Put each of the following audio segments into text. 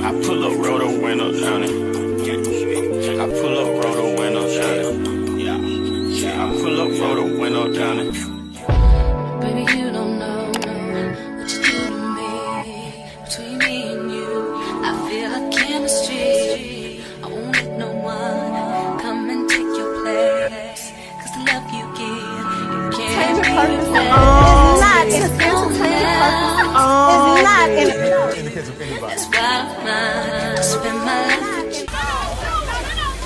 I pull up, roll the window down it. I pull up, roll the window down it. I pull up, roll the window down it. Baby, you don't know what you do to me. Between me and you, I feel like chemistry. I won't let no one come and take your place. Cause the love you give, you can't replace. It's not in the case of anybody. That's why I spend my life with you.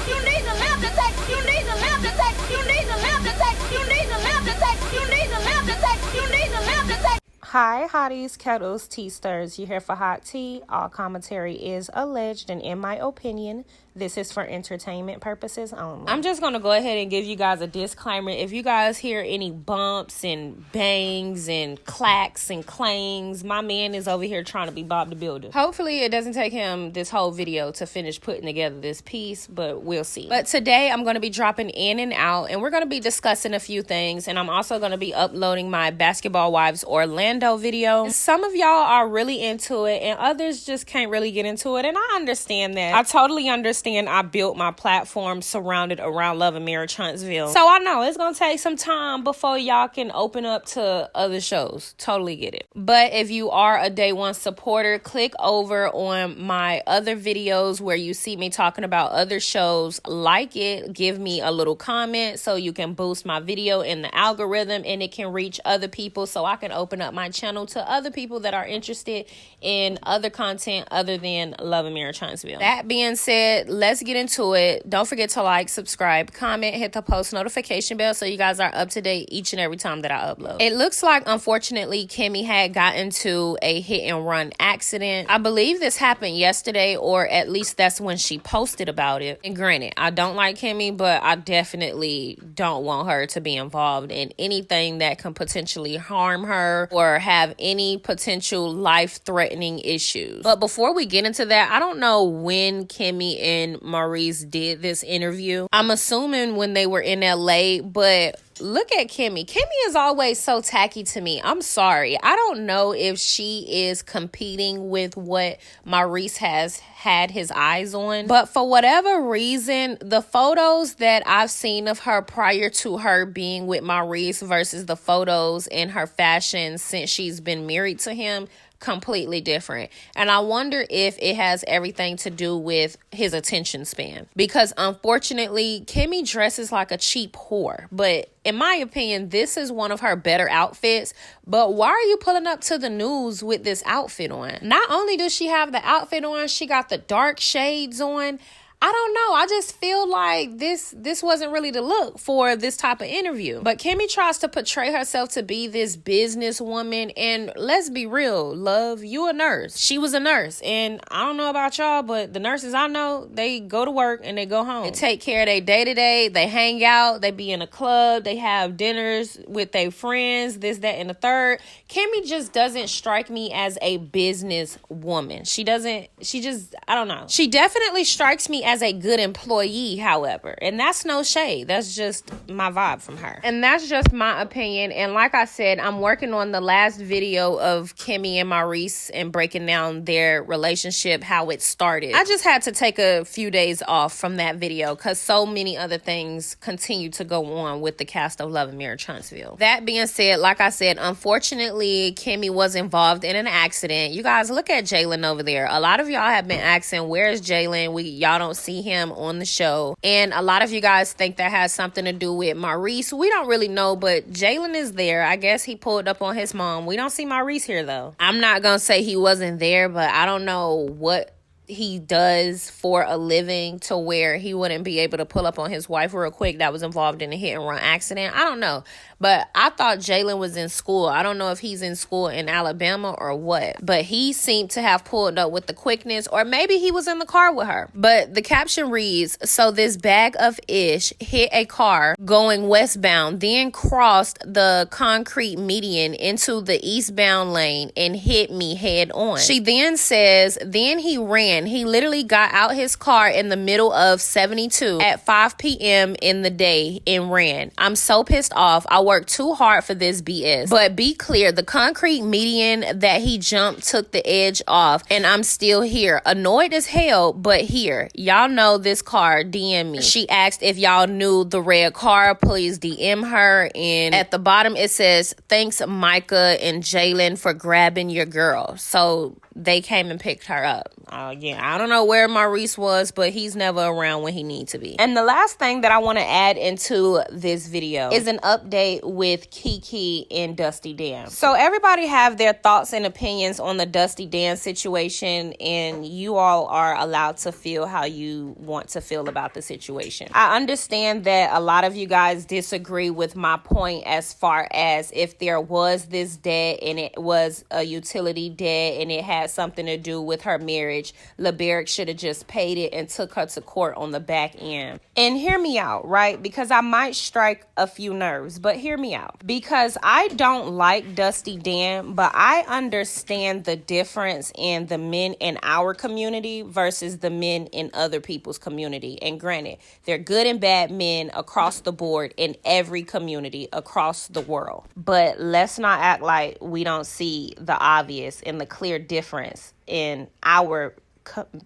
You need the lamp to take. You need the lamp to take. You need the lamp to take. You need the lamp to take. You need the lamp to take. You need the lamp to take. Hi, hotties, kettles, tea stirs. You here for hot tea? All commentary is alleged, and in my opinion, this is for entertainment purposes only. I'm just going to go ahead and give you guys a disclaimer. If you guys hear any bumps and bangs and clacks and clangs, my man is over here trying to be Bob the Builder. Hopefully, it doesn't take him this whole video to finish putting together this piece, but we'll see. But today, I'm going to be dropping in and out, and we're going to be discussing a few things, and I'm also going to be uploading my Basketball Wives Orlando video. Some of y'all are really into it, and others just can't really get into it, and I understand that. I totally understand. I built my platform surrounded around Love and Marriage Huntsville. So I know it's going to take some time before y'all can open up to other shows. Totally get it. But if you are a day one supporter, click over on my other videos where you see me talking about other shows. Like it, give me a little comment so you can boost my video in the algorithm and it can reach other people so I can open up my channel to other people that are interested in other content other than Love and Marriage Huntsville. That being said, let's get into it. Don't forget to like, subscribe, comment, hit the post notification bell so you guys are up to date each and every time that I upload. It looks like, unfortunately, Kimmi had gotten into a hit and run accident. I believe this happened yesterday, or at least that's when she posted about it. And granted, I don't like Kimmi, but I definitely don't want her to be involved in anything that can potentially harm her or have any potential life-threatening issues. But before we get into that, I don't know when Kimmi and Maurice did this interview. I'm assuming when they were in LA, but look at Kimmi. Kimmi is always so tacky to me. I'm sorry. I don't know if she is competing with what Maurice has had his eyes on, but for whatever reason, the photos that I've seen of her prior to her being with Maurice versus the photos in her fashion since she's been married to him, completely different. And I wonder if it has everything to do with his attention span, because unfortunately Kimmi dresses like a cheap whore. But in my opinion, this is one of her better outfits. But why are you pulling up to the news with this outfit on? Not only does she have the outfit on, she got the dark shades on. I don't know. I just feel like this wasn't really the look for this type of interview. But Kimmi tries to portray herself to be this businesswoman. And let's be real, love, you a nurse. She was a nurse. And I don't know about y'all, but the nurses I know, they go to work and they go home. They take care of their day-to-day. They hang out. They be in a club. They have dinners with their friends, this, that, and the third. Kimmi just doesn't strike me as a businesswoman. I don't know. She definitely strikes me as a good employee, however, and that's no shade. That's just my vibe from her, and that's just my opinion. And like I said, I'm working on the last video of Kimmi and Maurice and breaking down their relationship, how it started. I just had to take a few days off from that video because so many other things continue to go on with the cast of Love and Marriage Huntsville. That being said, like I said, unfortunately, Kimmi was involved in an accident. You guys, look at Jalen over there. A lot of y'all have been asking, where's Jalen? Y'all don't see him on the show, and a lot of you guys think that has something to do with Maurice. We don't really know, but Jalen is there. I guess he pulled up on his mom. We don't see Maurice here though. I'm not gonna say he wasn't there, but I don't know what he does for a living to where he wouldn't be able to pull up on his wife real quick that was involved in a hit and run accident. I don't know. But I thought Jalen was in school. I don't know if he's in school in Alabama or what. But he seemed to have pulled up with the quickness, or maybe he was in the car with her. But the caption reads, so this bag of ish hit a car going westbound, then crossed the concrete median into the eastbound lane and hit me head on. She then says, then he ran ran. He literally got out his car in the middle of 72 at 5 p.m. in the day and ran. I'm so pissed off. I worked too hard for this BS. But be clear, the concrete median that he jumped took the edge off, and I'm still here. Annoyed as hell, but here. Y'all know this car. DM me. She asked if y'all knew the red car. Please DM her. And at the bottom it says, thanks Micah and Jalen for grabbing your girl. So they came and picked her up. Again, I don't know where Maurice was, but he's never around when he needs to be. And the last thing that I want to add into this video is an update with Kiki and Dusty Dan. So everybody have their thoughts and opinions on the Dusty Dan situation, and you all are allowed to feel how you want to feel about the situation. I understand that a lot of you guys disagree with my point as far as if there was this debt and it was a utility debt and it had something to do with her marriage, LeBerick should have just paid it and took her to court on the back end. And hear me out, right? Because I might strike a few nerves, but hear me out. Because I don't like Dusty Dan, but I understand the difference in the men in our community versus the men in other people's community. And granted, they're good and bad men across the board in every community across the world. But let's not act like we don't see the obvious and the clear difference in our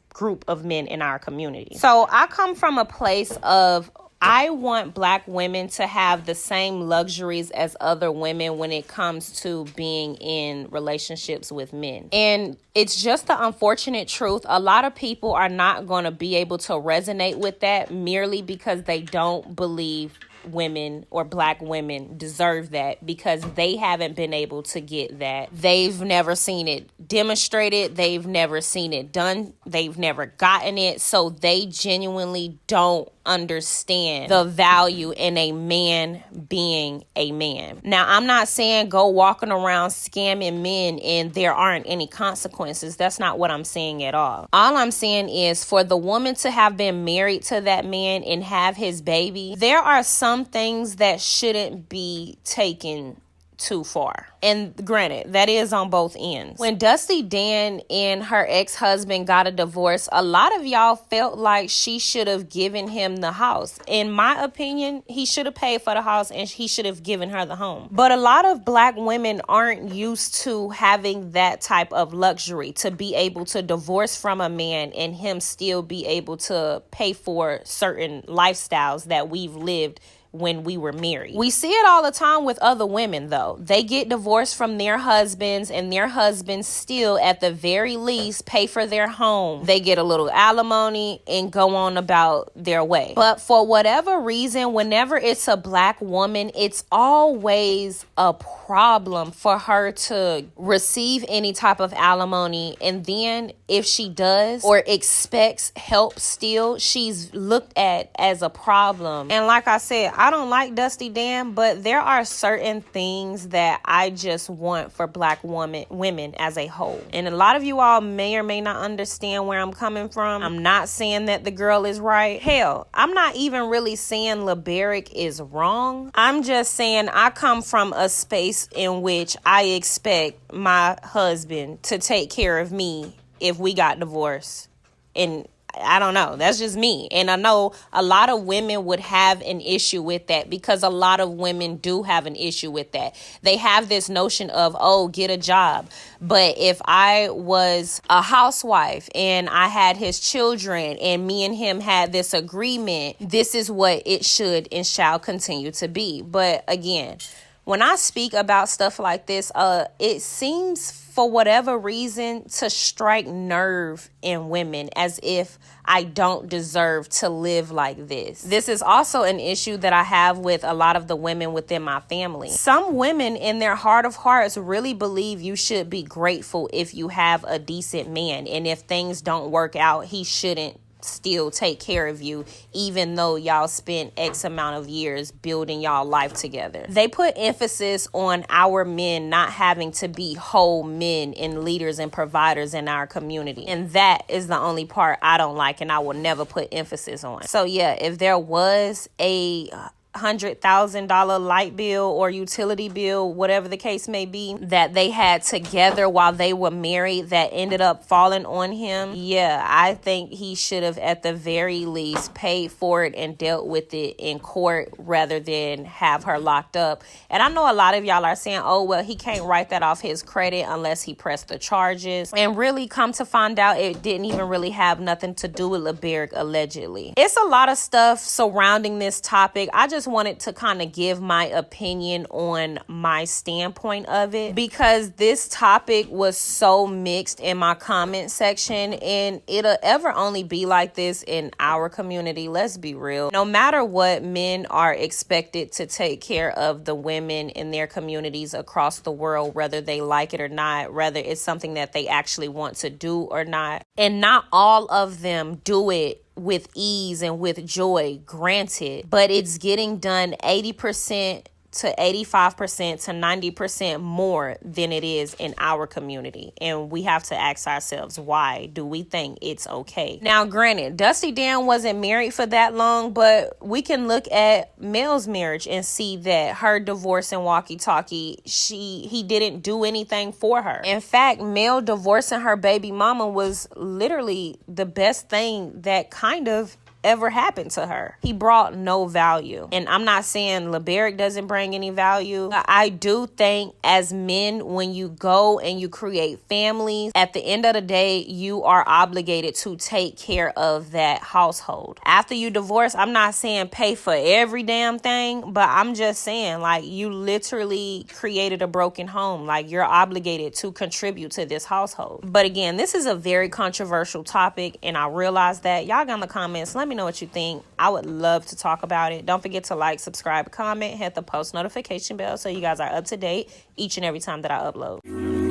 group of men in our community. So I come from a place of I want Black women to have the same luxuries as other women when it comes to being in relationships with men. And it's just the unfortunate truth. A lot of people are not going to be able to resonate with that merely because they don't believe women or Black women deserve that, because they haven't been able to get that. They've never seen it demonstrated. They've never seen it done. They've never gotten it. So they genuinely don't understand the value in a man being a man. Now, I'm not saying go walking around scamming men and there aren't any consequences. That's not what I'm saying at all. All I'm saying is for the woman to have been married to that man and have his baby, there are some things that shouldn't be taken too far. And granted, that is on both ends. When Dusty Dan and her ex-husband got a divorce, a lot of y'all felt like she should have given him the house. In my opinion, he should have paid for the house and he should have given her the home. But a lot of Black women aren't used to having that type of luxury to be able to divorce from a man and him still be able to pay for certain lifestyles that we've lived when we were married. We see it all the time with other women, though. They get divorced from their husbands, and their husbands still, at the very least, pay for their home. They get a little alimony and go on about their way. But for whatever reason, whenever it's a Black woman, it's always a problem for her to receive any type of alimony. And then if she does or expects help still, she's looked at as a problem. And like I said, I don't like Dusty Dan, but there are certain things that I just want for Black women as a whole. And a lot of you all may or may not understand where I'm coming from. I'm not saying that the girl is right. Hell, I'm not even really saying LeBerick is wrong. I'm just saying I come from a space in which I expect my husband to take care of me if we got divorced. And I don't know. That's just me. And I know a lot of women would have an issue with that, because a lot of women do have an issue with that. They have this notion of, oh, get a job. But if I was a housewife and I had his children and me and him had this agreement, this is what it should and shall continue to be. But again, when I speak about stuff like this, it seems for whatever reason to strike nerve in women as if I don't deserve to live like this. This is also an issue that I have with a lot of the women within my family. Some women in their heart of hearts really believe you should be grateful if you have a decent man. And if things don't work out, he shouldn't still take care of you, even though y'all spent X amount of years building y'all life together. They put emphasis on our men not having to be whole men and leaders and providers in our community. And that is the only part I don't like and I will never put emphasis on. So yeah, if there was a $600,000 light bill or utility bill, whatever the case may be, that they had together while they were married that ended up falling on him. Yeah, I think he should have at the very least paid for it and dealt with it in court rather than have her locked up. And I know a lot of y'all are saying, oh, well, he can't write that off his credit unless he pressed the charges. And really, come to find out, it didn't even really have nothing to do with LeBerick, allegedly. It's a lot of stuff surrounding this topic. I just wanted to kind of give my opinion on my standpoint of it because this topic was so mixed in my comment section, and it'll ever only be like this in our community. Let's be real. No matter what, men are expected to take care of the women in their communities across the world, whether they like it or not, whether it's something that they actually want to do or not. And not all of them do it with ease and with joy, granted, but it's getting done 80% to 85% to 90% more than it is in our community. And we have to ask ourselves, why do we think it's okay? Now, granted, Dusty Dan wasn't married for that long, but we can look at Mel's marriage and see that her divorce and walkie-talkie, he didn't do anything for her. In fact, Mel divorcing her baby mama was literally the best thing that kind of ever happened to her. He brought no value. And I'm not saying LeBerick doesn't bring any value. I do think as men, when you go and you create families, at the end of the day, you are obligated to take care of that household. After you divorce, I'm not saying pay for every damn thing, but I'm just saying, like, you literally created a broken home. Like, you're obligated to contribute to this household. But again, this is a very controversial topic, and I realize that. Y'all got in the comments, let me know what you think. I would love to talk about it. Don't forget to like, subscribe, comment, hit the post notification bell so you guys are up to date each and every time that I upload.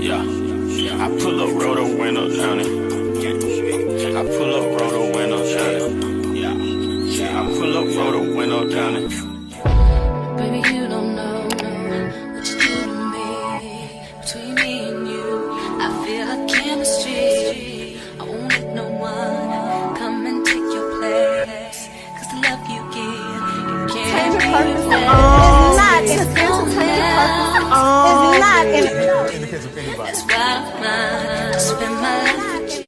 Yeah, I pull up, roll the window down it. I pull up, roll the window down it. Yeah, I pull up, roll the window down it. Baby, you don't know what you do to me. Between me and you, I feel like chemistry. I won't let no one come and take your place. Cause the love you give, you can't It's not in That's why I spend my life with you.